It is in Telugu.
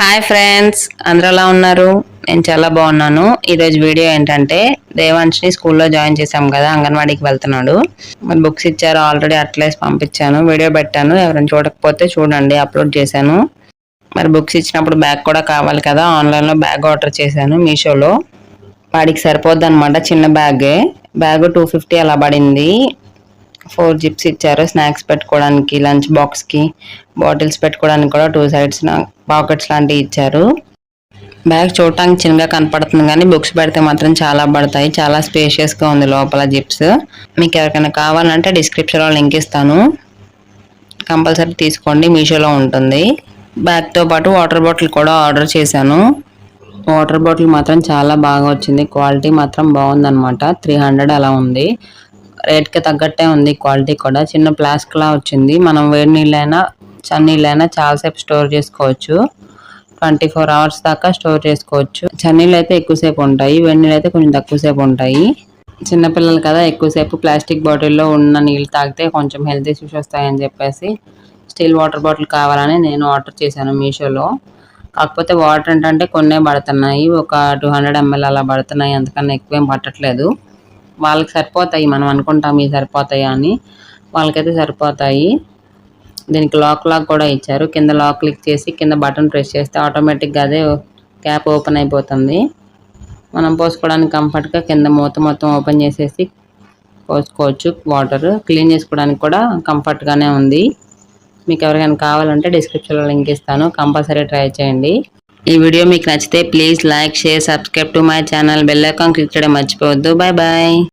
హాయ్ ఫ్రెండ్స్, అందరూ ఎలా ఉన్నారు? నేను చాలా బాగున్నాను. ఈరోజు వీడియో ఏంటంటే దేవాంశ్ని స్కూల్లో జాయిన్ చేశాం కదా, అంగన్వాడీకి వెళ్తున్నాడు. మరి బుక్స్ ఇచ్చారు, ఆల్రెడీ అట్లేసి పంపించాను, వీడియో పెట్టాను. ఎవరైనా చూడకపోతే చూడండి, అప్లోడ్ చేశాను. మరి బుక్స్ ఇచ్చినప్పుడు బ్యాగ్ కూడా కావాలి కదా, ఆన్లైన్లో బ్యాగ్ ఆర్డర్ చేశాను మీషోలో. వాడికి సరిపోద్ది అనమాట, చిన్న బ్యాగ్ 250 అలా పడింది. 4 జిప్స్ ఇచ్చారు, స్నాక్స్ పెట్టుకోవడానికి, లంచ్ బాక్స్కి, బాటిల్స్ పెట్టుకోవడానికి కూడా 2 సైడ్స్ పాకెట్స్ లాంటివి ఇచ్చారు. బ్యాగ్ చూడటానికి చిన్నగా కనపడుతుంది కానీ బుక్స్ పెడితే మాత్రం చాలా పడతాయి. చాలా స్పేషియస్గా ఉంది లోపల జిప్స్. మీకు ఎవరికైనా కావాలంటే డిస్క్రిప్షన్లో లింక్ ఇస్తాను, కంపల్సరీ తీసుకోండి, మీషోలో ఉంటుంది. బ్యాగ్తో పాటు వాటర్ బాటిల్ కూడా ఆర్డర్ చేశాను. వాటర్ బాటిల్ మాత్రం చాలా బాగా వచ్చింది, క్వాలిటీ మాత్రం బాగుందన్నమాట. 300 అలా ఉంది, రేట్కి తగ్గట్టే ఉంది క్వాలిటీ కూడా. చిన్న ప్లాస్క్లా వచ్చింది. మనం వేడి నీళ్ళైనా చన్నీళ్ళైనా చాలాసేపు స్టోర్ చేసుకోవచ్చు, 24 hours దాకా స్టోర్ చేసుకోవచ్చు. చన్నీళ్ళు అయితే ఎక్కువసేపు ఉంటాయి, వేడి నీళ్ళు అయితే కొంచెం తక్కువసేపు ఉంటాయి. చిన్నపిల్లలు కదా, ఎక్కువసేపు ప్లాస్టిక్ బాటిల్లో ఉన్న నీళ్ళు తాగితే కొంచెం హెల్త్ ఇష్యూస్ వస్తాయని చెప్పేసి స్టీల్ వాటర్ బాటిల్ కావాలని నేను ఆర్డర్ చేశాను మీషోలో. కాకపోతే వాటర్ ఏంటంటే కొన్నే పడుతున్నాయి, ఒక 200 ml అలా పడుతున్నాయి, అంతకన్నా ఎక్కువేం పట్టట్లేదు. వాళ్ళకి సరిపోతాయి, మనం అనుకుంటాం ఇవి సరిపోతాయి అని, వాళ్ళకైతే సరిపోతాయి. దీనికి లాక్ కూడా ఇచ్చారు. కింద లాక్ క్లిక్ చేసి కింద బటన్ ప్రెస్ చేస్తే ఆటోమేటిక్గా అదే క్యాప్ ఓపెన్ అయిపోతుంది. మనం పోసుకోవడానికి కంఫర్ట్గా కింద మూత మొత్తం ఓపెన్ చేసేసి పోసుకోవచ్చు. వాటర్ క్లీన్ చేసుకోవడానికి కూడా కంఫర్ట్గానే ఉంది. మీకు ఎవరికైనా కావాలంటే డిస్క్రిప్షన్లో లింక్ ఇస్తాను, కంపల్సరీ ట్రై చేయండి. ఈ వీడియో మీకు నచ్చితే please like, share, subscribe to my channel. Bell icon click చేయడం మర్చిపోవద్దు. Bye bye.